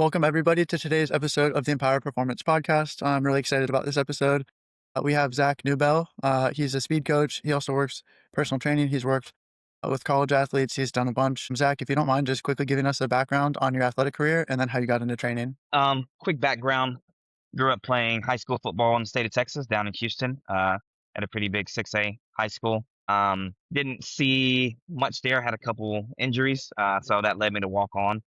Welcome, everybody, to today's episode of the Empower Performance Podcast. I'm really excited about this episode. We have Zac Newbell. He's a speed coach. He also works personal training. He's worked with college athletes. He's done a bunch. Zac, if you don't mind, just quickly giving us a background on your athletic career and then how you got into training. Quick background. Grew up playing high school football in the state of Texas, down in Houston, at a pretty big 6A high school. Didn't see much there, had a couple injuries, so that led me to walk on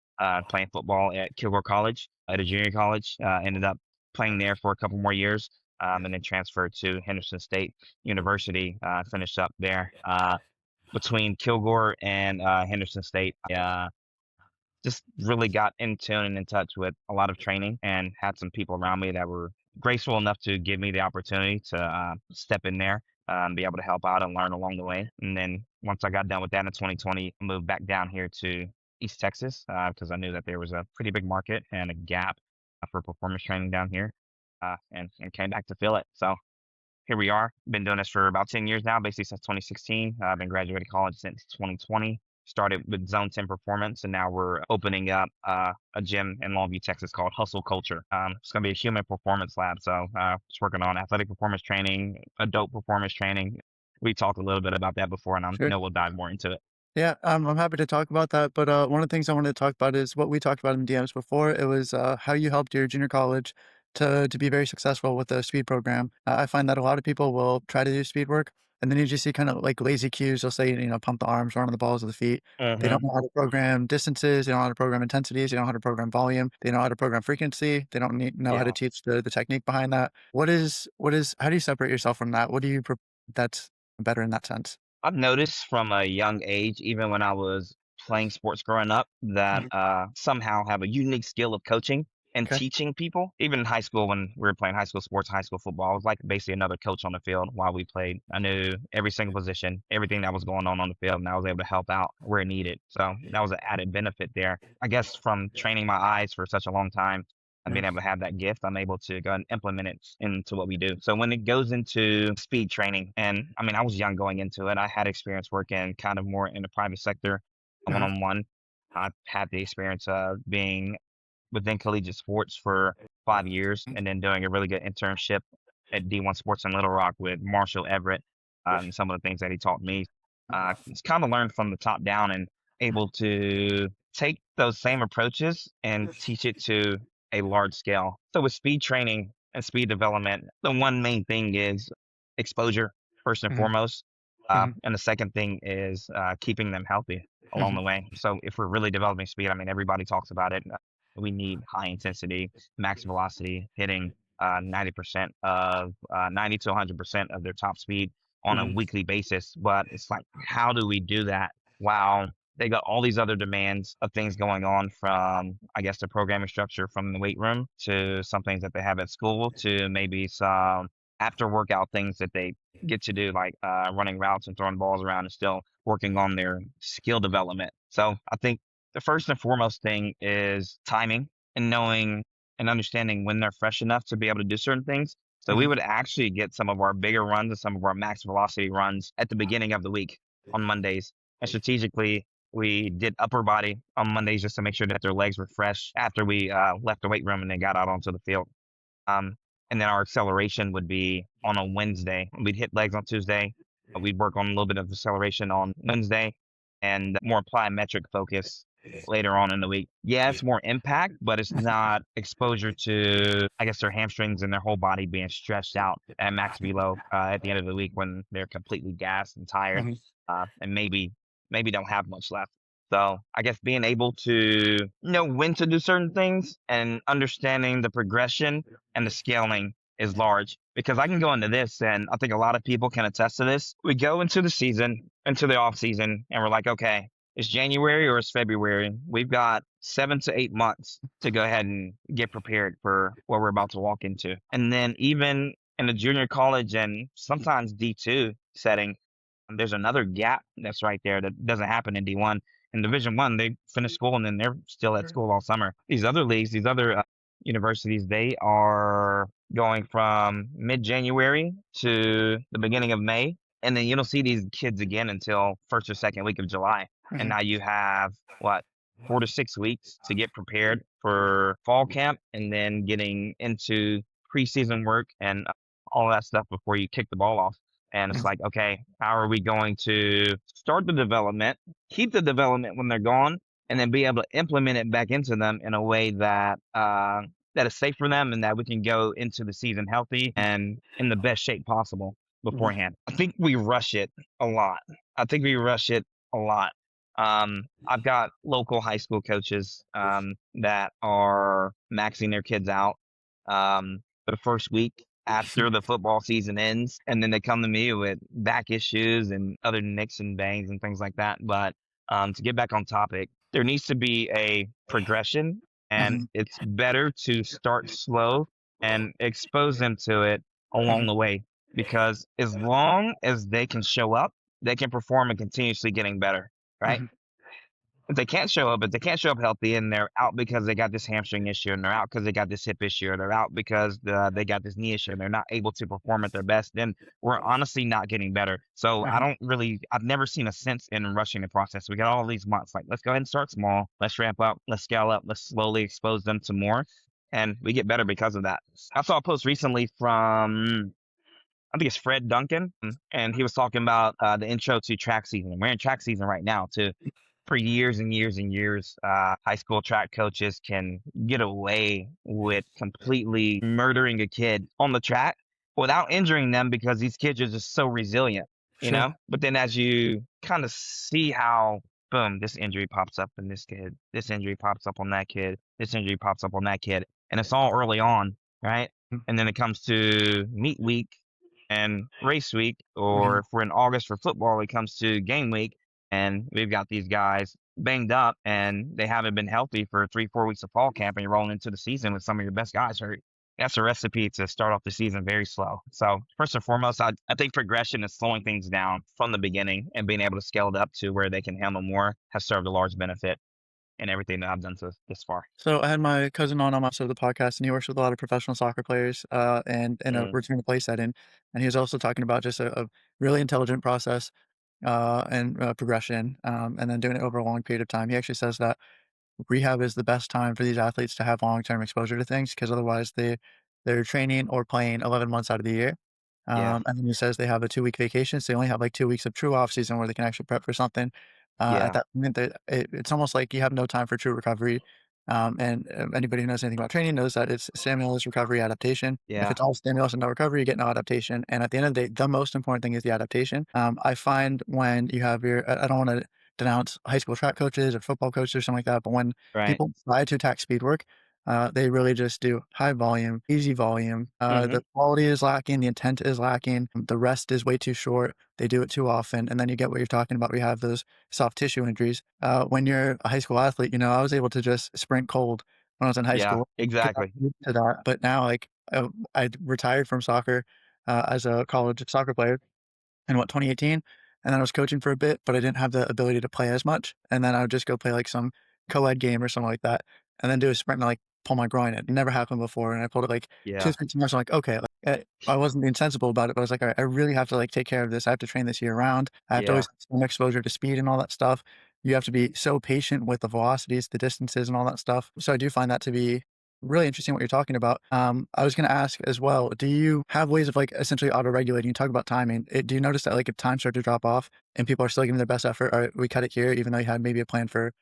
playing football at Kilgore College, at a junior college. Ended up playing there for a couple more years, and then transferred to Henderson State University, finished up there. Between Kilgore and Henderson State, just really got in tune and in touch with a lot of training and had some people around me that were graceful enough to give me the opportunity to step in there, be able to help out and learn along the way. And then once I got done with that in 2020, I moved back down here to East Texas because I knew that there was a pretty big market and a gap for performance training down here, and came back to fill it. So here we are. Been doing this for about 10 years now, basically since 2016. I've been graduating college since 2020. Started with Zone 10 Performance, and now we're opening up a gym in Longview, Texas called Hustle Culture. It's going to be a human performance lab. So just working on athletic performance training, adult performance training. We talked a little bit about that before, and I Sure. know we'll dive more into it. Yeah, I'm happy to talk about that. But one of the things I wanted to talk about is what we talked about in DMs before. It was how you helped your junior college to be very successful with the speed program. I find that a lot of people will try to do speed work, and then you just see kind of like lazy cues. They'll say, pump the arms, run on the balls of the feet. They Mm-hmm. don't know how to program distances. They don't know how to program intensities. They don't know how to program volume. They know how to program frequency. They don't know how to Yeah. teach the technique behind that. How do you separate yourself from that? What do you that's better in that sense? I've noticed from a young age, even when I was playing sports growing up, that Mhm. somehow have a unique skill of coaching and Okay. teaching people. Even in high school, when we were playing high school sports, high school football, I was like basically another coach on the field while we played. I knew every single position, everything that was going on the field, and I was able to help out where needed. So that was an added benefit there. I guess from training my eyes for such a long time and Yeah. being able to have that gift, I'm able to go and implement it into what we do. So when it goes into speed training, and I mean, I was young going into it. I had experience working kind of more in the private sector, one Uh-huh. on one. I've had the experience of being within collegiate sports for 5 years and then doing a really good internship at D1 Sports in Little Rock with Marshall Everett, and some of the things that he taught me. It's kind of learned from the top down and able to take those same approaches and teach it to a large scale. So with speed training and speed development, the one main thing is exposure first and Mhm. foremost, Mhm. and the second thing is keeping them healthy along Mhm. the way. So if we're really developing speed, I mean everybody talks about it. We need high intensity, max velocity, hitting 90% of 90 to 100% of their top speed on a Mhm. weekly basis. But it's like, how do we do that while they got all these other demands of things going on, from, I guess, the programming structure from the weight room to some things that they have at school to maybe some after workout things that they get to do, like running routes and throwing balls around and still working on their skill development. So I think the first and foremost thing is timing and knowing and understanding when they're fresh enough to be able to do certain things. So we Mhm. would actually get some of our bigger runs and some of our max velocity runs at the beginning of the week on Mondays. And strategically, we did upper body on Mondays just to make sure that their legs were fresh after we left the weight room and then got out onto the field. Um, and then our acceleration would be on a Wednesday. We'd hit legs on Tuesday. We'd work on a little bit of acceleration on Wednesday and more plyometric focus later on in the week. Yeah, it's more impact, but it's not exposure to, I guess, their hamstrings and their whole body being stretched out at max velo at the end of the week when they're completely gassed and tired, Mhm. and maybe don't have much left. So I guess being able to know when to do certain things and understanding the progression and the scaling is large, because I can go into this, and I think a lot of people can attest to this. We go into the season, into the off season, and we're like, okay, it's January or it's February. We've got 7 to 8 months to go ahead and get prepared for what we're about to walk into. And then even in the junior college and sometimes D2 setting, there's another gap that's right there that doesn't happen in D1. In Division One, they finish school and then they're still at school all summer. These other leagues, these other universities, they are going from mid-January to the beginning of May, and then you don't see these kids again until first or second week of July. And Mhm. now you have what, 4 to 6 weeks to get prepared for fall camp and then getting into preseason work and all that stuff before you kick the ball off. And it's Mhm, like, okay, how are we going to start the development, keep the development when they're gone, and then be able to implement it back into them in a way that that is safe for them and that we can go into the season healthy and in the best shape possible mhm, beforehand. I think we rush it a lot. I think we rush it a lot. I've got local high school coaches that are maxing their kids out the first week after the football season ends, and then they come to me with back issues and other nicks and bangs and things like that. But to get back on topic, there needs to be a progression, and mhm, it's better to start slow and expose them to it along mhm, the way. Because as long as they can show up, they can perform and continuously getting better, right? mhm, If they can't show up healthy and they're out because they got this hamstring issue and they're out because they got this hip issue or they're out because they got this knee issue and they're not able to perform at their best, then we're honestly not getting better. So mhm. I've never seen a sense in rushing the process. We got all these months. Like, let's go ahead and start small. Let's ramp up. Let's scale up. Let's slowly expose them to more. And we get better because of that. I saw a post recently from I think it's Fred Duncan, and he was talking about the intro to track season. We're in track season right now, too. For years and years and years, high school track coaches can get away with completely murdering a kid on the track without injuring them because these kids are just so resilient, you Sure. know? But then as you kind of see how, boom, this injury pops up in this kid, this injury pops up on that kid, this injury pops up on that kid, and it's all early on, right? Mhm, And then it comes to meet week and race week, or mhm, if we're in August for football, it comes to game week, and we've got these guys banged up and they haven't been healthy for 3, 4 weeks of fall camp, and you're rolling into the season with some of your best guys hurt. That's a recipe to start off the season very slow. So first and foremost, I think progression is slowing things down from the beginning and being able to scale it up to where they can handle more has served a large benefit in everything that I've done this far. So I had my cousin on my episode of the podcast, and he works with a lot of professional soccer players, and in a Mm, return to play setting. And he was also talking about just a really intelligent process and progression, and then doing it over a long period of time. He actually says that rehab is the best time for these athletes to have long-term exposure to things because otherwise they're training or playing 11 months out of the year. yeah, And then he says they have a 2-week vacation, so they only have like 2 weeks of true off season where they can actually prep for something. At yeah, that point, it's almost like you have no time for true recovery. And anybody who knows anything about training knows that it's stimulus, recovery, adaptation. If yeah. it's all stimulus and no recovery, you get no adaptation. And at the end of the day, the most important thing is the adaptation. I find when you have I don't want to denounce high school track coaches or football coaches or something like that, but when Right. people try to attack speed work, they really just do high volume, easy volume. Mm-hmm. The quality is lacking, the intent is lacking, the rest is way too short. They do it too often, and then you get what you're talking about. We have those soft tissue injuries. When you're a high school athlete, I was able to just sprint cold when I was in high Yeah, school. 'Cause I'm exactly. used to that, but now, like, I retired from soccer as a college soccer player in 2018, and then I was coaching for a bit, but I didn't have the ability to play as much, and then I would just go play, like, some co-ed game or something like that, and then do a sprint and, like, pull my groin. It never happened before, and I pulled it, like, 2, Yeah, 3 times. I'm like, "Okay," like, I wasn't being sensible about it, but I was like, "Alright, I really have to, like, take care of this. I have to train this year round. I have to yeah. always have some exposure to speed and all that stuff." You have to be so patient with the velocities, the distances, and all that stuff, so I do find that to be really interesting what you're talking about. I was gonna ask as well, do you have ways of, like, essentially auto-regulating? You talk about timing. Do you notice that, like, if time starts to drop off and people are still giving their best effort, alright, we cut it here even though you had maybe a plan for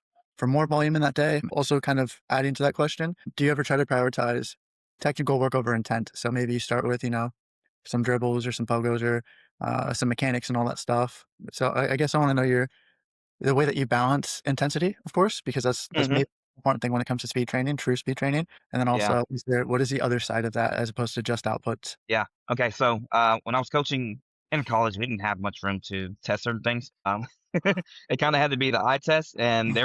more volume in that day? Also kind of adding to that question, do you ever try to prioritize technical work over intent? So maybe you start with, some dribbles or some pogos or, some mechanics and all that stuff. So I guess I wanna know the way that you balance intensity, of course, because that's Mhm. maybe the important thing when it comes to speed training, true speed training, and then Yeah, also what is the other side of that as opposed to just outputs? yeah. Okay, so, when I was coaching in college, we didn't have much room to test certain things. It kinda had to be the eye test, and Mhm,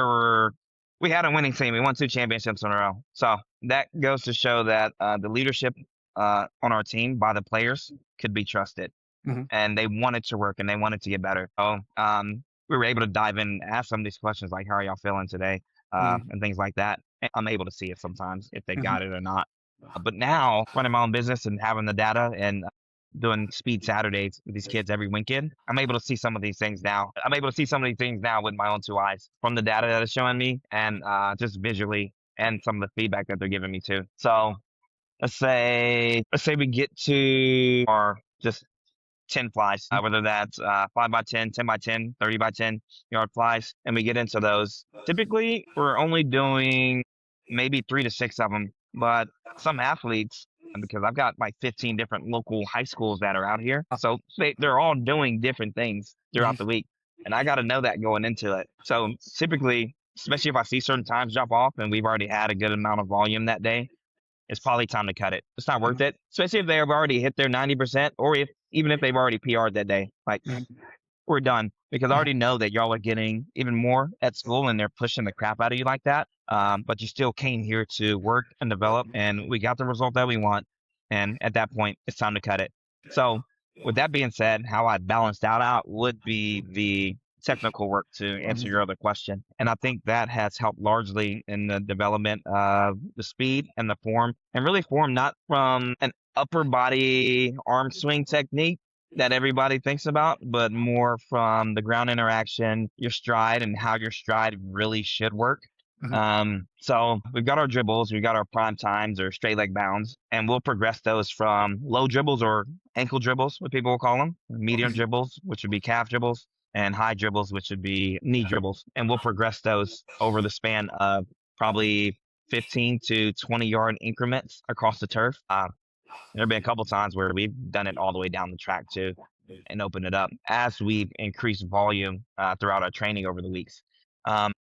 we had a winning team. We won 2 championships in a row. So, that goes to show that, the leadership, on our team by the players could be trusted. mhm, And they wanted to work and they wanted to get better. So we were able to dive in and ask some of these questions like, how are y'all feeling today? mhm, And things like that. And I'm able to see it sometimes if they mhm, got it or not. But now running my own business and having the data and doing speed Saturdays with these kids every weekend, I'm able to see some of these things now. I'm able to see some of these things now with my own 2 eyes from the data that it's showing me and just visually. and some of the feedback that they're giving me too. So let's say we get to our just 10 flies, whether that's 5 by 10, 10 by 10, 30 by 10 yard flies, and we get into those. Typically, we're only doing maybe 3 to 6 of them, but some athletes, because I've got like 15 different local high schools that are out here, so they're all doing different things throughout Mhm, the week, and I got to know that going into it. So typically, especially if I see certain times drop off and we've already had a good amount of volume that day, it's probably time to cut it. It's not worth mhm, it, especially if they have already hit their 90%, or if even if they've already PR'd that day. Like, mhm, we're done because I mhm, already know that y'all are getting even more at school and they're pushing the crap out of you like that. But you still came here to work and develop, and we got the result that we want. And at that point, it's time to cut it. So, with that being said, how I balanced out would be the technical work to answer mhm, your other question. And I think that has helped largely in the development of the speed and the form, and really form not from an upper body arm swing technique that everybody thinks about, but more from the ground interaction, your stride, and how your stride really should work. mhm, So we've got our dribbles, we've got our prime times or straight leg bounds, and we'll progress those from low dribbles or ankle dribbles, what people will call them, medium mhm, dribbles, which would be calf dribbles, and high dribbles, which would be knee dribbles. And we'll progress those over the span of probably 15 to 20-yard increments across the turf. There have been a couple times where we've done it all the way down the track too, and opened it up as we've increased volume throughout our training over the weeks.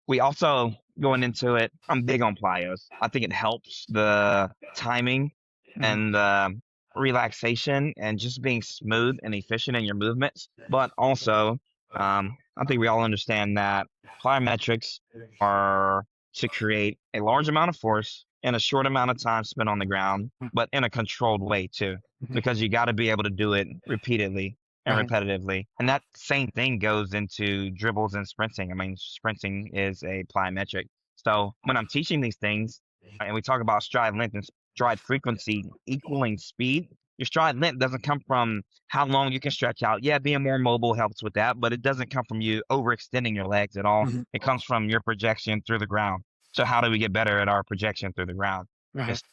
We also going into it. I'm big on plyos. I think it helps the timing mhm, and the relaxation and just being smooth and efficient in your movements. But also, I think we all understand that plyometrics are to create a large amount of force in a short amount of time spent on the ground, but in a controlled way too, mhm, because you got to be able to do it repeatedly and right, repetitively. And that same thing goes into dribbles and sprinting. I mean, sprinting is a plyometric. So when I'm teaching these things, and we talk about stride length and stride frequency equaling speed, your stride length doesn't come from how long you can stretch out. Yeah, being more mobile helps with that, but it doesn't come from you overextending your legs at all. mhm, It comes from your projection through the ground. So how do we get better at our projection through the ground? right, Just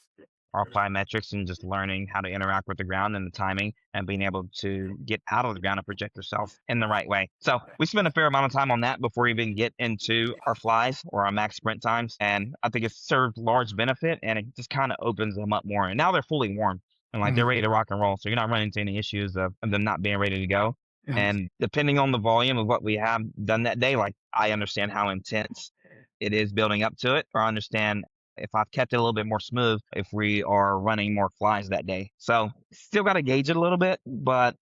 our plyometrics and just learning how to interact with the ground and the timing and being able to get out of the ground and project yourself in the right way. So we spend a fair amount of time on that before we even get into our flies or our max sprint times. And I think it's served large benefit, and it just kind of opens them up more. And now they're fully warm and like they're mhm, ready to rock and roll. So you're not running into any issues of them not being ready to go. mhm, And depending on the volume of what we have done that day, like I understand how intense it is building up to it, or I understand if I've kept it a little bit more smooth, if we are running more flies that day. So still got to gauge it a little bit, but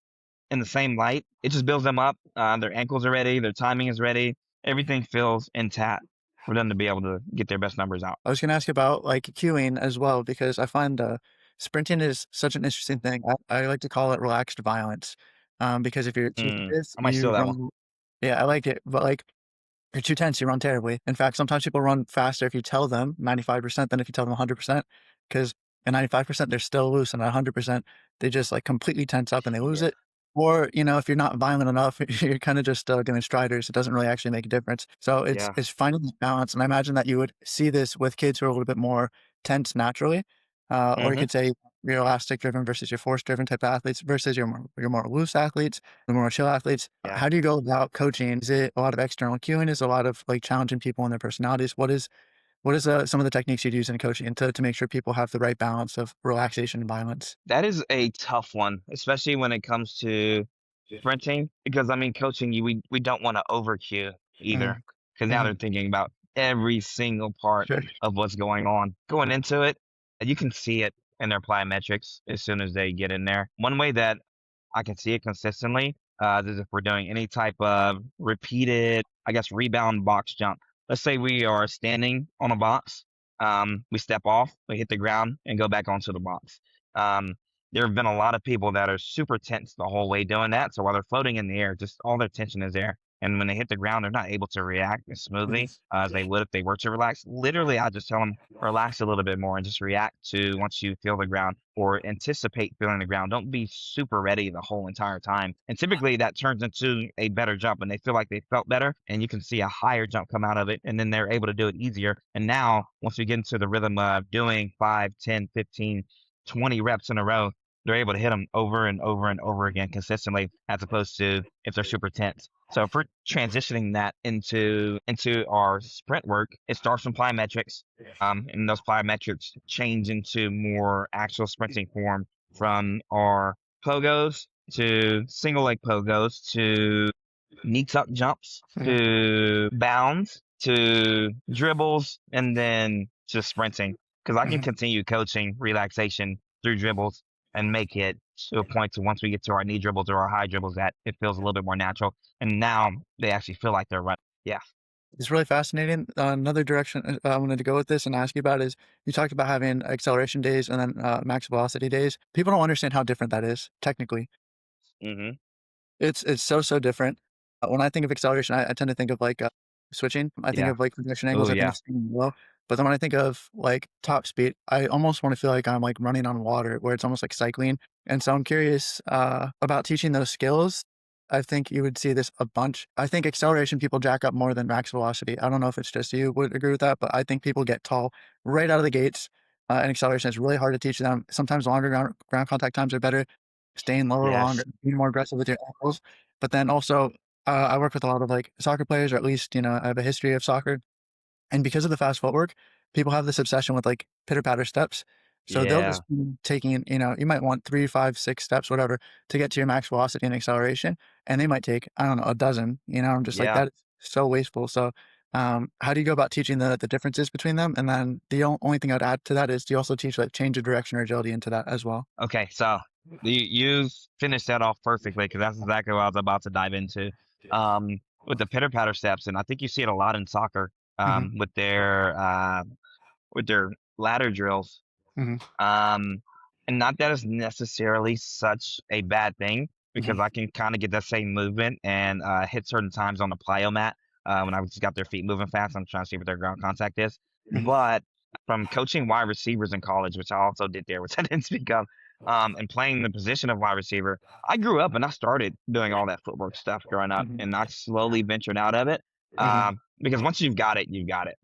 in the same light, it just builds them up. Their ankles are ready, their timing is ready, everything feels intact for them to be able to get their best numbers out. I was gonna ask about, like, queuing as well because I find, sprinting is such an interesting thing. I like to call it relaxed violence, because if you're too stiff, I might steal you that one. run. Yeah, I like it, but, like, you're too tense, you run terribly. In fact, sometimes people run faster if you tell them 95% than if you tell them 100%, 'cause at 95%, they're still loose, and at 100%, they just, like, completely tense up and they lose Yeah. it. Or, if you're not violent enough, you're kinda just, doing striders. It doesn't really actually make a difference. So it's Yeah. it's finding the balance, and I imagine that you would see this with kids who are a little bit more tense naturally, or you hmm could say your elastic driven versus your force driven type of athletes versus your more loose athletes, the more chill athletes. Yeah. How do you go about coaching? Is it a lot of external cueing? Is it a lot of, like, challenging people and their personalities? What is some of the techniques you'd use in coaching to make sure people have the right balance of relaxation and violence? That is a tough one, especially when it comes to sprinting, because I mean, coaching you, we don't want to over cue either, Mhm, because now they're mhm, thinking about every single part sure, of what's going on. Going into it, and you can see it in their plyometrics as soon as they get in there. One way that I can see it consistently is if we're doing any type of repeated, I guess, rebound box jump. Let's say we are standing on a box, we step off, we hit the ground, and go back onto the box. Um, there have been a lot of people that are super tense the whole way doing that. So while they're floating in the air, just all their tension is there. And when they hit the ground, they're not able to react as Mhm. smoothly as they would if they were to relax. Literally, I just tell them relax a little bit more and just react to once you feel the ground or anticipate feeling the ground. Don't be super ready the whole entire time. And typically that turns into a better jump and they feel like they felt better and you can see a higher jump come out of it and then they're able to do it easier. And now once we get into the rhythm of doing 5, 10, 15, 20 reps in a row, they're able to hit them over and over and over again consistently, as opposed to if they're super tense. So if we're transitioning that into our sprint work, it starts from plyometrics, and those plyometrics change into more actual sprinting form from our pogos to single leg pogos to knee tuck jumps Mhm. to bounds to dribbles and then to sprinting. Because I can Mhm. continue coaching relaxation through dribbles and make it to a point to once we get to our knee dribbles or our high dribbles that it feels a little bit more natural. And now they actually feel like they're running. Yeah. It's really fascinating. Another direction I wanted to go with this and ask you about is you talked about having acceleration days and then max velocity days. People don't understand how different that is technically. Hmm. It's so different. When I think of acceleration, I tend to think of like switching. I think Yeah. of like projection Oh angles. I think yeah. of speed low. But then when I think of like top speed, I almost want to feel like I'm like running on water, where it's almost like cycling. And so I'm curious about teaching those skills. I think you would see this a bunch. I think acceleration people jack up more than max velocity. I don't know if it's just you would agree with that, but I think people get tall right out of the gates. And acceleration is really hard to teach them. Sometimes longer ground contact times are better, staying lower longer, Yes. being more aggressive with your ankles. But then also, I work with a lot of like soccer players, or at least, I have a history of soccer. And because of the fast footwork, people have this obsession with like pitter patter steps. So they'll Yeah. just be taking, you might want 3, 5, 6 steps, whatever, to get to your max velocity and acceleration. And they might take, I don't know, a dozen, I'm just like, Yeah. that is so wasteful. So, how do you go about teaching the differences between them? And then the only thing I'd add to that is, do you also teach like change of direction or agility into that as well? Okay. So you finished that off perfectly because that's exactly what I was about to dive into. With the pitter patter steps, and I think you see it a lot in soccer, Hmm. with their ladder drills. Hmm. Um, and not that it's necessarily such a bad thing Hmm. because I can kind of get that same movement and hit certain times on the plyomat when I just got their feet moving fast. I'm trying to see what their ground contact is. Hmm. But from coaching wide receivers in college, which I also did there, which I didn't speak of, and playing the position of wide receiver, I grew up and I started doing all that footwork stuff growing up, Hmm. and I slowly ventured out of it Hmm. because once you've got it, you've got it.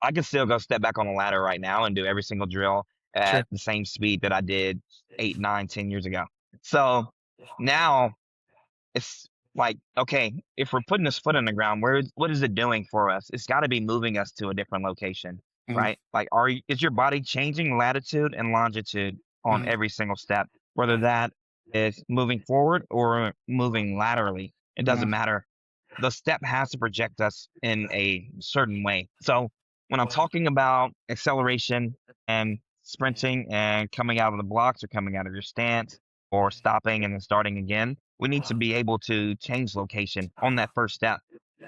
I can still go step back on the ladder right now and do every single drill Sure. at the same speed that I did 8, 9, 10 years ago. So now it's like, okay, if we're putting this foot on the ground, what is it doing for us? It's got to be moving us to a different location, Hmm. right? Like, is your body changing latitude and longitude on Hmm. every single step, whether that is moving forward or moving laterally? It doesn't Hmm. matter. The step has to project us in a certain way. So when I'm talking about acceleration and sprinting and coming out of the blocks or coming out of your stance or stopping and then starting again, we need to be able to change location on that first step.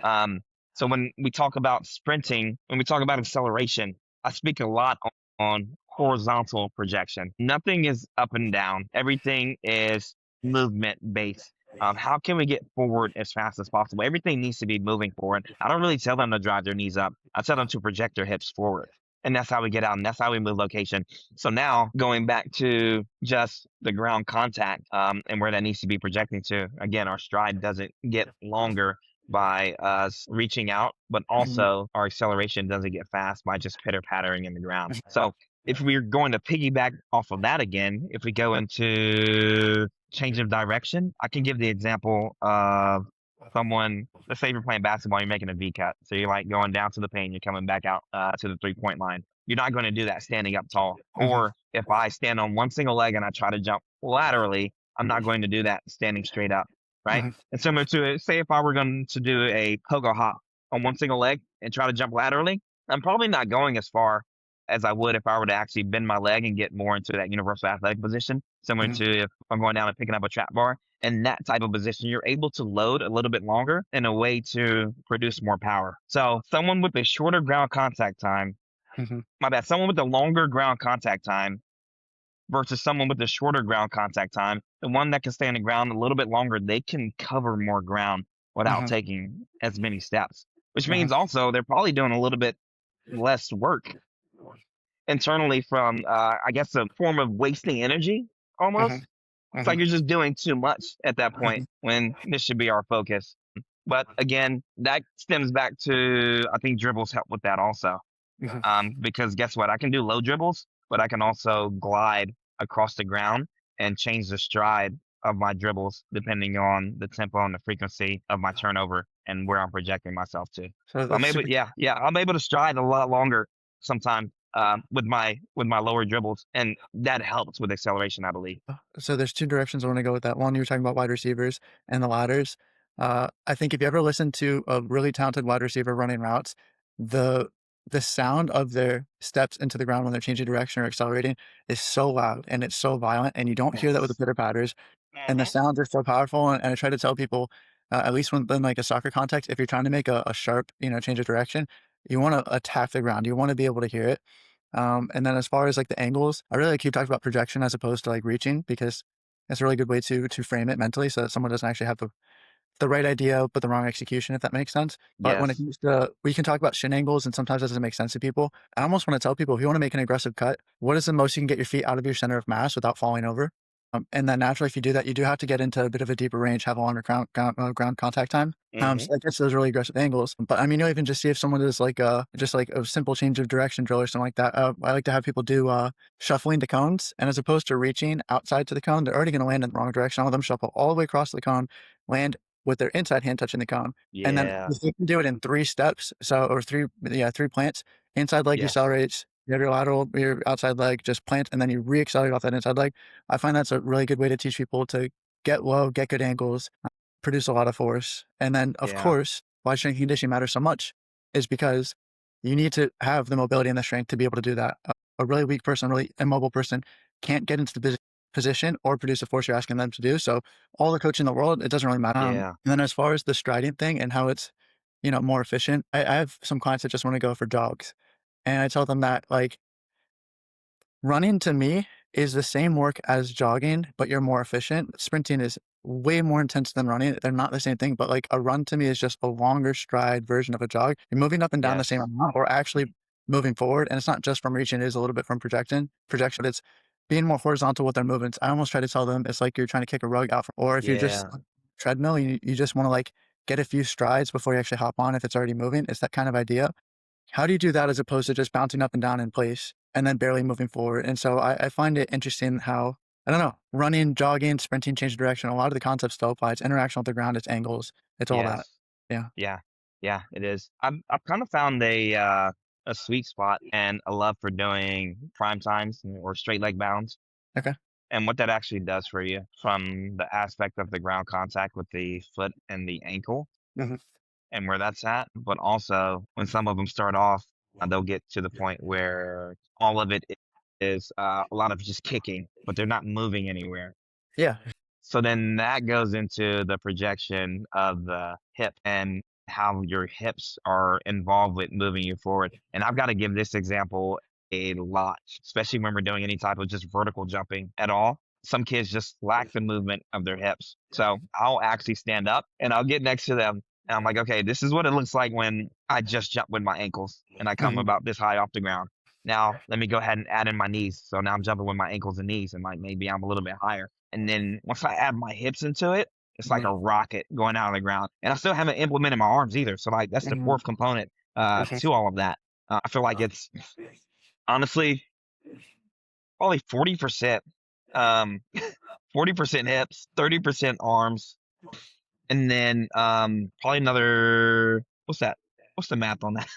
Um, so when we talk about sprinting, when we talk about acceleration, I speak a lot on horizontal projection. Nothing is up and down. Everything is movement based. How can we get forward as fast as possible? Everything needs to be moving forward. I don't really tell them to drive their knees up. I tell them to project their hips forward. And that's how we get out and that's how we move location. So now going back to just the ground contact and where that needs to be projecting to, again, our stride doesn't get longer by us reaching out, but Hmm. also our acceleration doesn't get fast by just pitter pattering in the ground. So if we're going to piggyback off of that again, if we go into change of direction, I can give the example of someone, let's say you're playing basketball, you're making a V cut. So you're like going down to the paint, you're coming back out to the 3 point line. You're not going to do that standing up tall. Hmm. Or if I stand on one single leg and I try to jump laterally, I'm not going to do that standing straight up, right? Hmm. And similar to it, say if I were going to do a pogo hop on one single leg and try to jump laterally, I'm probably not going as far as I would if I were to actually bend my leg and get more into that universal athletic position, similar Hmm. to if I'm going down and picking up a trap bar. In that type of position, you're able to load a little bit longer in a way to produce more power. So someone with a shorter ground contact time, Hmm. my bad, someone with a longer ground contact time versus someone with a shorter ground contact time, the one that can stay on the ground a little bit longer, they can cover more ground without Mhm. taking as many steps, which Mhm. means also they're probably doing a little bit less work internally from, I guess, a form of wasting energy Mhm. almost. It's like Mhm. you're just doing too much at that point Mhm. when this should be our focus. But again, that stems back to, I think dribbles help with that also. Mhm. Because guess what? I can do low dribbles, but I can also glide across the ground and change the stride of my dribbles depending on the tempo and the frequency of my turnover and where I'm projecting myself to. So So I'm that's able, super. yeah, I'm able to stride a lot longer sometimes with my lower dribbles, and that helps with acceleration, I believe. So there's 2 directions I wanna go with that. One, you were talking about wide receivers and the ladders. I think if you ever listen to a really talented wide receiver running routes, the the sound of their steps into the ground when they're changing direction or accelerating is so loud and it's so violent, and you don't hear that with the Yes. pitter patters, and the Hmm. sounds are so powerful, and I try to tell people, at least when in, like, a soccer context, if you're trying to make a sharp, change of direction, you wanna attack the ground, you wanna be able to hear it. And then as far as like the angles, I really keep talking about projection as opposed to like reaching because it's a really good way to frame it mentally so that someone doesn't actually have the right idea but the wrong execution, if that makes sense. But when it Yes. comes to we can talk about shin angles and sometimes that doesn't make sense to people. I almost want to tell people if you want to make an aggressive cut, what is the most you can get your feet out of your center of mass without falling over? And then naturally, if you do that, you do have to get into a bit of a deeper range, have a longer ground contact time. Hmm. So that gets those really aggressive angles. But I mean, you'll even just see if someone does like just like a simple change of direction drill or something like that. I like to have people do shuffling to cones, and as opposed to reaching outside to the cone, they're already going to land in the wrong direction. All of them shuffle all the way across the cone, land with their inside hand touching the cone, and then Yeah. if you can do it in 3 steps, so or three plants. Inside leg Yes. decelerates. You have your lateral, your outside leg just plant, and then you re-accelerate off that inside leg. I find that's a really good way to teach people to get low, get good angles, produce a lot of force. And then, of Yeah. course, why strength and conditioning matters so much is because you need to have the mobility and the strength to be able to do that. A really weak person, really immobile person can't get into the position or produce the force you're asking them to do. So, all the coaching in the world, it doesn't really matter. Yeah. And then, as far as the striding thing and how it's more efficient, I have some clients that just want to go for jogs, and I tell them that like running to me is the same work as jogging, but you're more efficient. Sprinting is way more intense than running. They're not the same thing, but like a run to me is just a longer stride version of a jog. You're moving up and down the same Yes. amount or actually moving forward. And it's not just from reaching, it is a little bit from projection. It's being more horizontal with their movements. I almost try to tell them it's like you're trying to kick a rug out from, or if you're just Yeah. treadmill, you just want to like get a few strides before you actually hop on if it's already moving. It's that kind of idea. How do you do that as opposed to just bouncing up and down in place and then barely moving forward? And so I find it interesting how, I don't know, running, jogging, sprinting, change of direction, a lot of the concepts still apply. It's interaction with the ground, it's angles, it's all that. Yes. Yeah. Yeah. Yeah, it is. I've kind of found a sweet spot and a love for doing prime times or straight leg bounds, Okay. and what that actually does for you from the aspect of the ground contact with the foot and the ankle Hmm. and where that's at. But also when some of them start off, they'll get to the point where all of it is a lot of just kicking, but they're not moving anywhere. Yeah. So then that goes into the projection of the hip and how your hips are involved with moving you forward. And I've got to give this example a lot, especially when we're doing any type of just vertical jumping at all. Some kids just lack the movement of their hips. So I'll actually stand up and I'll get next to them. And I'm like, okay, this is what it looks like when I just jump with my ankles and I come Hmm. about this high off the ground. Now, let me go ahead and add in my knees. So now I'm jumping with my ankles and knees, and like maybe I'm a little bit higher. And then once I add my hips into it, it's like Hmm. a rocket going out of the ground. And I still haven't implemented my arms either. So like that's the Hmm. fourth component to all of that. I feel like it's honestly probably 40%, um, 40% hips, 30% arms, and then probably another what's that? What's the math on that?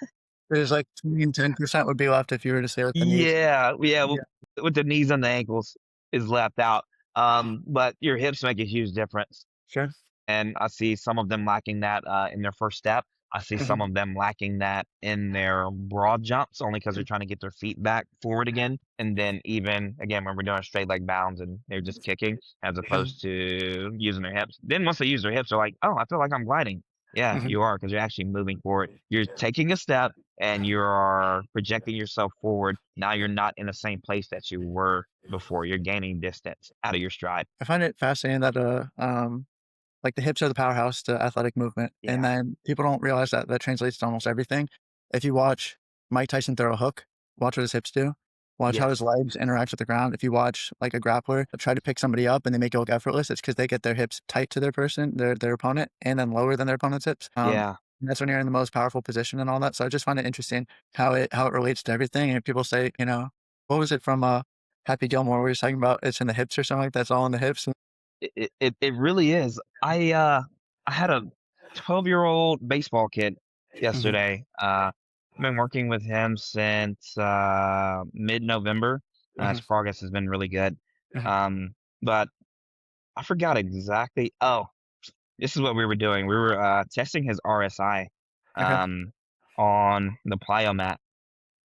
There's like 20 and 10% would be left if you were to say with the knees. Yeah, yeah, Yeah. with the knees and the ankles is left out. But your hips make a huge difference. Sure. And I see some of them lacking that in their first step. I see some Hmm. of them lacking that in their broad jumps, only because they're trying to get their feet back forward again. And then even again when we're doing straight leg bounds and they're just kicking as opposed to using their hips. Then once they use their hips, they're like, "Oh, I feel like I'm gliding." Yeah, Hmm. you are because you're actually moving forward. You're taking a step and you're projecting yourself forward. Now you're not in the same place that you were before. You're gaining distance out of your stride. I find it fascinating that like the hips are the powerhouse to athletic movement, and Yeah. then people don't realize that that translates to almost everything. If you watch Mike Tyson throw a hook, watch what his hips do. Watch how his Yes. legs interact with the ground. If you watch like a grappler try to pick somebody up and they make it look effortless, it's because they get their hips tight to their person, their opponent, and then lower than their opponent's hips. Yeah. And that's when you're in the most powerful position and all that. So I just find it interesting how it relates to everything. And people say, what was it from Happy Gilmore? We were talking about it's in the hips or something like that. It's all in the hips. It really is. I had a 12-year-old baseball kid Mhm, yesterday. I've been working with him since mid-November. His mhm, progress has been really good. mhm. But I forgot exactly. Oh, this is what we were doing. We were testing his RSI Okay. um, on the plyomat.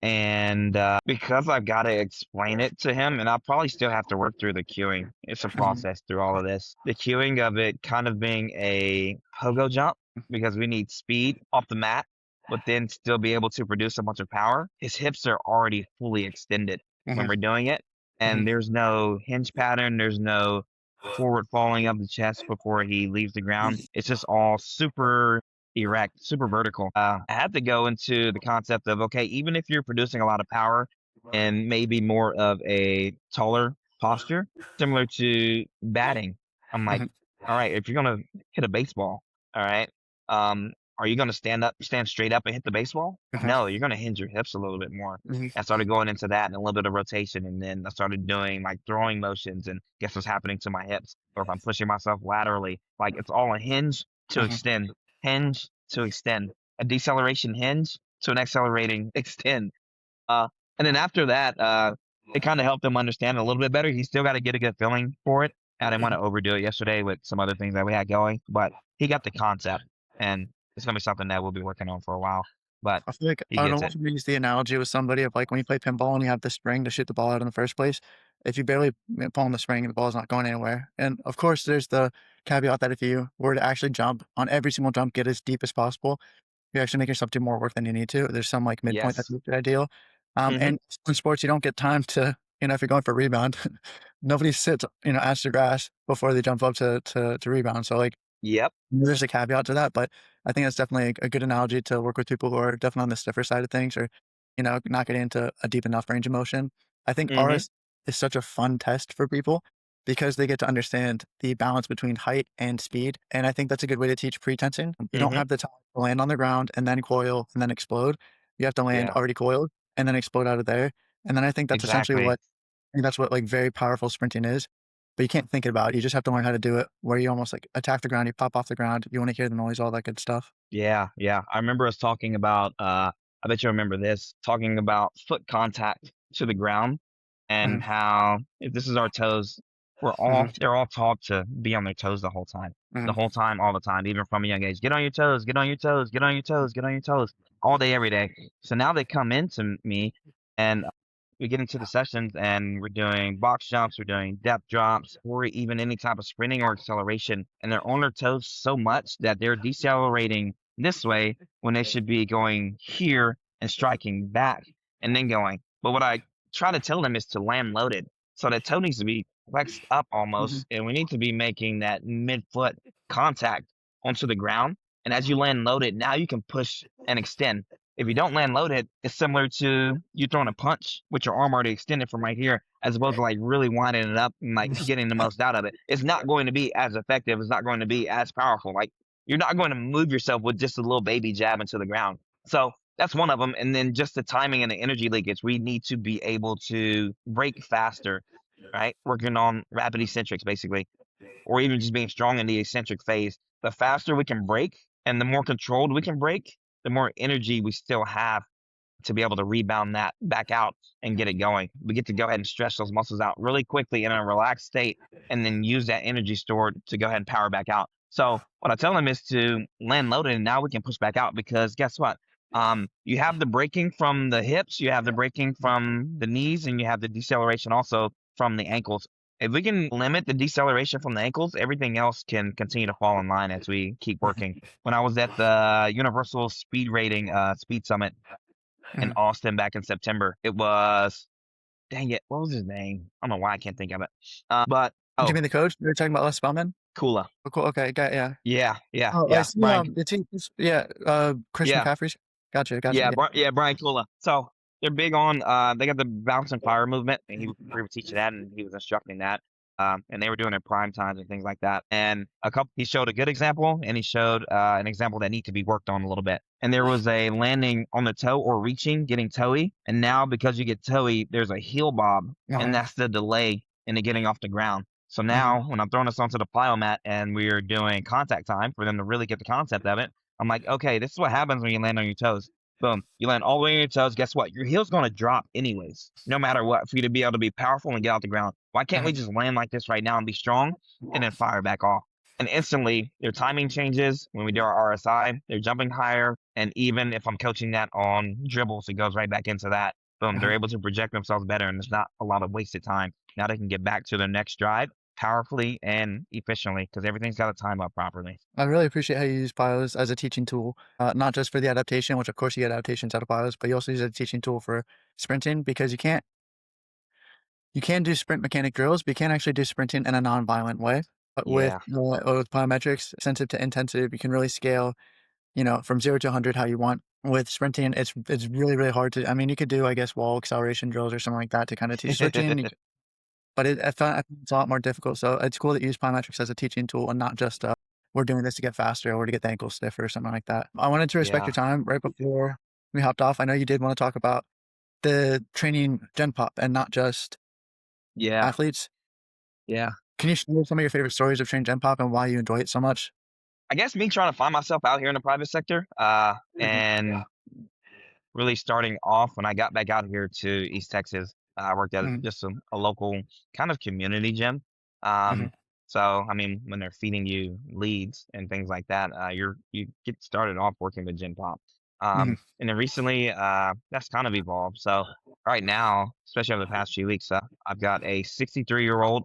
And because I've got to explain it to him, and I'll probably still have to work through the queuing. It's a Mhm, process through all of this. The queuing of it kind of being a pogo jump because we need speed off the mat, but then still be able to produce a bunch of power. His hips are already fully extended when mhm, we're doing it, mhm, and there's no hinge pattern. There's no forward falling of the chest before he leaves the ground. It's just all super erect, super vertical. I had to go into the concept of okay, even if you're producing a lot of power and maybe more of a taller posture, similar to batting, I'm like, mhm, all right, if you're gonna hit a baseball, all right, are you gonna stand straight up and hit the baseball? uh-huh, No, you're gonna hinge your hips a little bit more. mhm, I started going into that and a little bit of rotation, and then I started doing like throwing motions, and guess what's happening to my hips? Or if I'm pushing myself laterally, like it's all a hinge to mhm, extend, hinge to extend, a deceleration hinge to an accelerating extend. Uh, and then after that, it kind of helped him understand a little bit better. He still got to get a good feeling for it. I didn't want mhm. to overdo it yesterday with some other things that we had going, but he got the concept, and it's gonna be something that we'll be working on for a while. But I feel like he I would gets it. almost use the analogy with somebody of like when you play pinball and you have the spring to shoot the ball out in the first place. If you barely pull on the spring, the ball's not going anywhere. And of course, there's the caveat that if you were to actually jump on every single jump, get as deep as possible, you actually make yourself do more work than you need to. There's some like midpoint that's Yes. ideal. Hmm. And in sports, you don't get time to, if you're going for rebound, nobody sits, ass to grass before they jump up to rebound. So like Yep. there's a caveat to that, but I think that's definitely a good analogy to work with people who are definitely on the stiffer side of things or, not getting into a deep enough range of motion. I think Hmm. RS is such a fun test for people because they get to understand the balance between height and speed. And I think that's a good way to teach pre-tensing. You don't Hmm. have the time to land on the ground and then coil and then explode. You have to land Yeah. already coiled and then explode out of there. And then I think that's essentially Exactly. what I think that's what, like, very powerful sprinting is, but you can't think about it, you just have to learn how to do it where you almost, like, attack the ground, you pop off the ground, you wanna hear the noise, all that good stuff. Yeah, yeah. I remember us talking about, I bet you remember this, talking about foot contact to the ground and Mhm, how if this is our toes, mhm, they're all taught to be on their toes the mhm, whole time, all the time, even from a young age. Get on your toes, get on your toes, get on your toes, get on your toes, all day, every day. So now they come into me and we get into the sessions and we're doing box jumps, we're doing depth drops, or even any type of sprinting or acceleration. And they're on their toes so much that they're decelerating this way when they should be going here and striking back and then going. But what I try to tell them is to land loaded. So that toe needs to be flexed up mhm, almost, and we need to be making that midfoot contact onto the ground. And as you land loaded, now you can push and extend. If you don't land loaded, it's similar to you throwing a punch with your arm already extended from right here, as opposed to like really winding it up and like getting the most out of it. It's not going to be as effective. It's not going to be as powerful. Like you're not going to move yourself with just a little baby jab into the ground. So that's one of them. And then just the timing and the energy leakage. We need to be able to break faster, right? Working on rapid eccentrics basically, or even just being strong in the eccentric phase. The faster we can break and the more controlled we can break, the more energy we still have to be able to rebound that back out and get it going. We get to go ahead and stretch those muscles out really quickly in a relaxed state and then use that energy stored to go ahead and power back out. So what I tell them is to land loaded and now we can push back out because guess what? You have the braking from the hips, you have the braking from the knees, and you have the deceleration also from the ankles. If we can limit the deceleration from the ankles, everything else can continue to fall in line as we keep working. When I was at the Universal Speed Rating Speed Summit in mhm. Austin back in September. It was dang it, what was his name? I don't know why I can't think of it. But Did you oh, mean the coach? You were talking about Les Spelman? Kula. Oh, cool, okay, got yeah. Yeah, yeah, Oh, I yeah. see, Brian. the team yeah, Chris Yeah, McCaffrey's gotcha, gotcha, yeah, yeah. Yeah, Brian Kula. So they're big on. They got the bounce and fire movement, and we were teaching that, and he was instructing that. And they were doing it prime times and things like that. And he showed a good example, and he showed an example that needed to be worked on a little bit. And there was a landing on the toe or reaching, getting toey. And now because you get toey, there's a heel bob, and Uh-huh, that's the delay in it getting off the ground. So mhm, now when I'm throwing this onto the plyomat and we're doing contact time for them to really get the concept of it, I'm like, okay, this is what happens when you land on your toes. Boom. You land all the way on your toes. Guess what? Your heel's going to drop anyways, no matter what, for you to be able to be powerful and get off the ground. Why can't uh-huh, we just land like this right now and be strong and then fire back off? And instantly, their timing changes when we do our RSI. They're jumping higher. And even if I'm coaching that on dribbles, it goes right back into that. Boom. They're uh-huh. able to project themselves better, and there's not a lot of wasted time. Now they can get back to their next drive powerfully and efficiently because everything's got to time up properly. I really appreciate how you use bios as a teaching tool, not just for the adaptation, which of course you get adaptations out of bios, but you also use it as a teaching tool for sprinting because you can do sprint mechanic drills, but you can't actually do sprinting in a non-violent way. But Yeah. with plyometrics, sensitive to intensive, you can really scale, from 0 to 100 how you want. With sprinting, it's really, really hard to I mean, you could do, I guess, wall acceleration drills or something like that to kinda teach switching, but I find it's a lot more difficult, so it's cool that you use plyometrics as a teaching tool and not just, "We're doing this to get faster or to get the ankle stiffer," or something like that. I wanted to respect your Yeah. time right before we hopped off. I know you did wanna talk about the training Gen Pop and not just Yeah. athletes. Yeah. Can you share some of your favorite stories of training Gen Pop and why you enjoy it so much? I guess me trying to find myself out here in the private sector, Mhm, and really starting off when I got back out here to East Texas, I worked at mhm, just a local kind of community gym. mhm, Um, so I mean, when they're feeding you leads and things like that, you get started off working with Gen Pop. mhm, And then recently, that's kind of evolved. So right now, especially over the past few weeks, I've got a 63-year-old.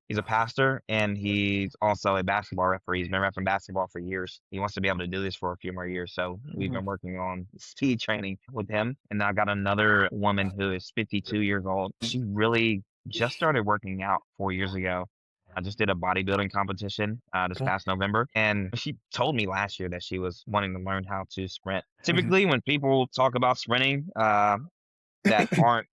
He's a pastor and he's also a basketball referee. He's been refereeing basketball for years. He wants to be able to do this for a few more years. So we've mhm, been working on speed training with him. And I've got another woman who is 52 years old. She really just started working out 4 years ago. I just did a bodybuilding competition this okay, past November, and she told me last year that she was wanting to learn how to sprint. mhm, Typically, when people talk about sprinting that aren't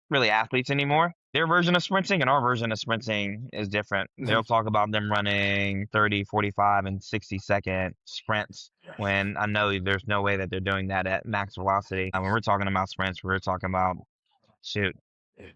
really athletes anymore. Their version of sprinting and our version of sprinting is different. mhm, They'll talk about them running 30, 45, and 60-second sprints when I know there's no way that they're doing that at max velocity. And when we're talking about sprints, we're talking about, shoot,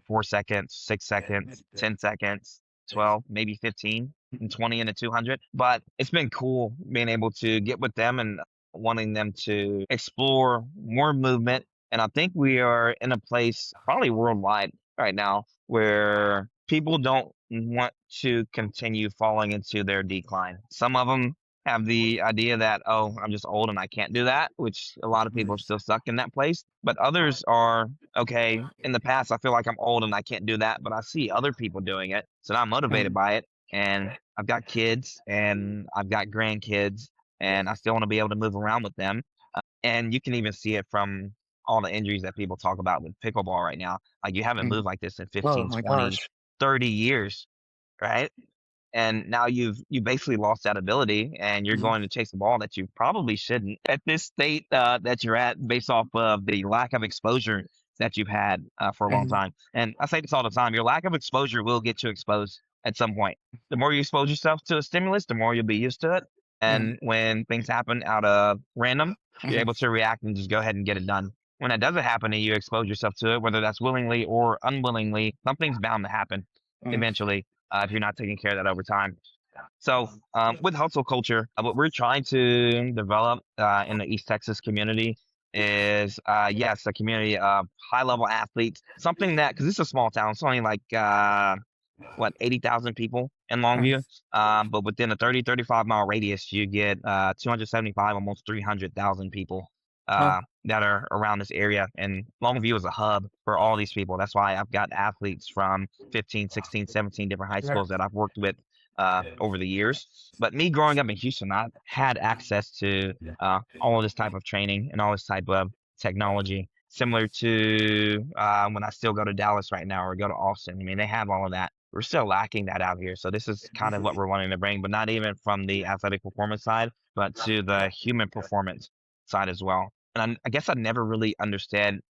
4 seconds, 6 seconds, 10 seconds, 12, maybe 15, and 20 in a 200. But it's been cool being able to get with them and wanting them to explore more movement. And I think we are in a place, probably worldwide right now, where people don't want to continue falling into their decline. Some of them have the idea that, oh, I'm just old and I can't do that, which a lot of people are still stuck in that place. But others are, okay, in the past, I feel like I'm old and I can't do that, but I see other people doing it. So now I'm motivated mhm, by it. And I've got kids and I've got grandkids, and I still want to be able to move around with them. And you can even see it from all the injuries that people talk about with pickleball right now. Like you haven't mhm. moved like this in Oh 15, my 20, gosh. 30 years, right? And now you basically lost that ability and you're Mhm, going to chase the ball that you probably shouldn't at this state that you're at based off of the lack of exposure that you've had for a long mhm, time. And I say this all the time, your lack of exposure will get you exposed at some point. The more you expose yourself to a stimulus, the more you'll be used to it. mhm, And when things happen out of random, you're mhm, able to react and just go ahead and get it done. When that doesn't happen and you expose yourself to it, whether that's willingly or unwillingly, something's bound to happen mhm, eventually if you're not taking care of that over time. So, with hustle culture, what we're trying to develop in the East Texas community is, yes, a community of high level athletes. Something that, because it's a small town, it's only like what 80,000 people in mhm. Longview. But within a 35 mile radius, you get 275, almost 300,000 people Oh, that are around this area. And Longview is a hub for all these people. That's why I've got athletes from 15, 16, 17 different high right. schools that I've worked with over the years. But me growing up in Houston, I had access to all of this type of training and all this type of technology, similar to when I still go to Dallas right now or go to Austin. I mean, they have all of that. we're still lacking that out here. So this is kind of what we're wanting to bring, but not even from the athletic performance side, but to the human performance side as well. And I guess I never really understood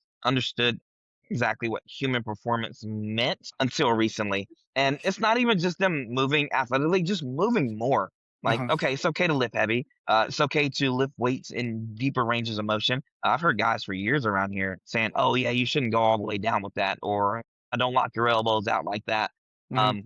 exactly what human performance meant until recently. And it's not even just them moving athletically, just moving more. Like, Uh-huh. okay, it's okay to lift heavy. It's okay to lift weights in deeper ranges of motion. I've heard guys for years around here saying, "Oh yeah, you shouldn't go all the way down with that," or "I don't lock your elbows out like that." Mhm. Um,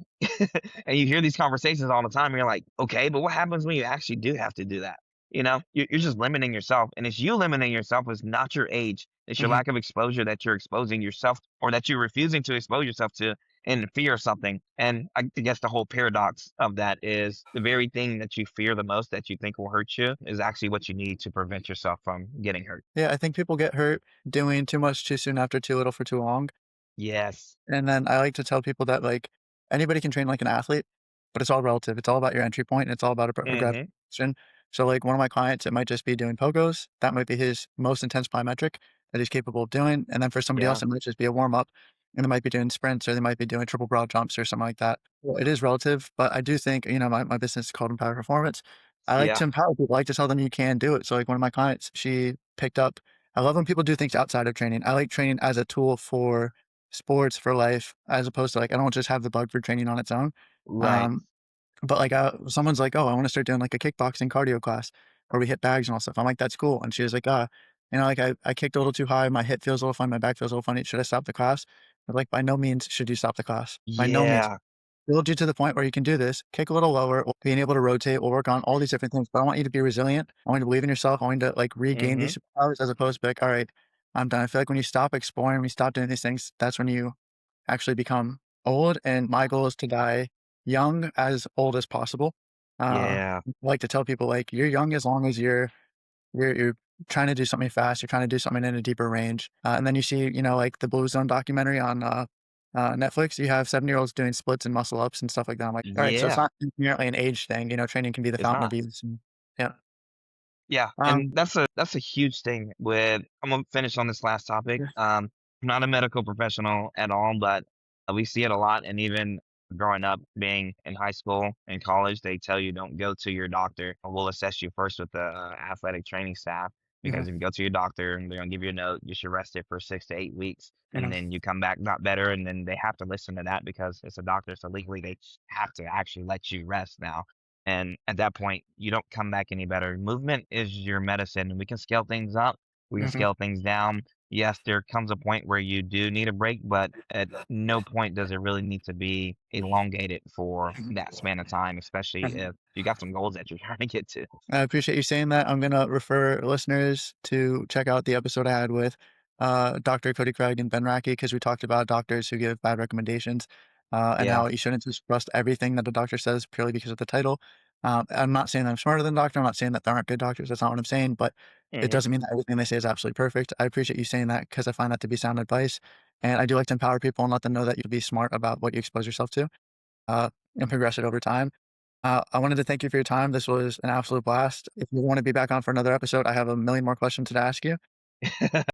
and you hear these conversations all the time. And you're like, okay, but what happens when you actually do have to do that? You're just limiting yourself, and it's you limiting yourself. Is not your age. It's your Mhm. lack of exposure that you're exposing yourself, or that you're refusing to expose yourself to, in fear of something. And I guess the whole paradox of that is the very thing that you fear the most, that you think will hurt you, is actually what you need to prevent yourself from getting hurt. Yeah, I think people get hurt doing too much too soon after too little for too long. Yes. And then I like to tell people that, like, anybody can train like an athlete, but it's all relative. It's all about your entry point, and it's all about a Hmm. progression. So, like, one of my clients, it might just be doing pogos. That might be his most intense plyometric that he's capable of doing. And then for somebody Yeah. else, it might just be a warm up, and they might be doing sprints, or they might be doing triple broad jumps or something like that. Well, it is relative, but I do think, my business is called Empower Performance. I like Yeah. to empower people. I like to tell them you can do it. So, like, one of my clients, she picked up, I love when people do things outside of training. I like training as a tool for sports, for life, as opposed to, like, I don't just have the bug for training on its own. Right. Um, but, like, someone's like, "Oh, I wanna start doing, like, a kickboxing cardio class where we hit bags and all stuff." I'm like, "That's cool." And she was like, like, I kicked a little too high, my hip feels a little funny, my back feels a little funny. Should I stop the class?" I'm like, "By no means should you stop the class. By no means. Yeah. Build you to the point where you can do this, kick a little lower, being able to rotate, we'll work on all these different things, but I want you to be resilient. I want you to believe in yourself. I want you to, like, regain Hmm. these superpowers as opposed to be like, all right, I'm done." I feel like when you stop exploring, when you stop doing these things, that's when you actually become old. And my goal is to die young, as old as possible. Yeah. I like to tell people, like, you're young as long as you're trying to do something fast, you're trying to do something in a deeper range. And then you see, like the Blue Zone documentary on Netflix, you have 7-year-olds doing splits and muscle ups and stuff like that. I'm like, all right, so it's Yeah. not inherently an age thing. Training can be the It's fountain of not. youth. And, yeah. Yeah, and Um, that's a huge thing with I'm gonna finish on this last topic. yeah. I'm not a medical professional at all, but we see it a lot. And even growing up, being in high school and college, they tell you don't go to your doctor. We'll assess you first with the athletic training staff, Hmm. because if you go to your doctor and they're gonna give you a note, you should rest it for 6 to 8 weeks, and Hmm. then you come back not better, and then they have to listen to that because it's a doctor, so legally they have to actually let you rest now. And at that point, you don't come back any better. Movement is your medicine, and we can scale things up. We can Hmm. scale things down. Yes, there comes a point where you do need a break, but at no point does it really need to be elongated for that span of time, especially Hmm. if you got some goals that you're trying to get to. I appreciate you saying that. I'm gonna refer listeners to check out the episode I had with Dr. Cody Craig and Ben Racky, because we talked about doctors who give bad recommendations, and Yeah. how you shouldn't just trust everything that the doctor says purely because of the title. I'm not saying that I'm smarter than the doctor. I'm not saying that there aren't good doctors. That's not what I'm saying. But it Hmm. doesn't mean that everything they say is absolutely perfect. I appreciate you saying that because I find that to be sound advice, and I do like to empower people and let them know that you'll be smart about what you expose yourself to, uh, and progress it over time. I wanted to thank you for your time. This was an absolute blast. If you want to be back on for another episode, I have a million more questions to ask you. If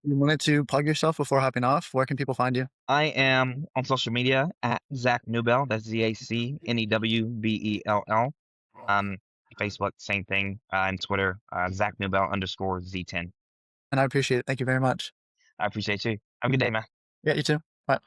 you wanted to plug yourself before hopping off, where can people find you? I am on social media at Zac Newbell. That's ZACNEWBELL. Um, Facebook, same thing. And Twitter, Zac Newbell underscore Z10. And I appreciate it. Thank you very much. I appreciate you. Have a good day, man. Yeah, you too. Bye.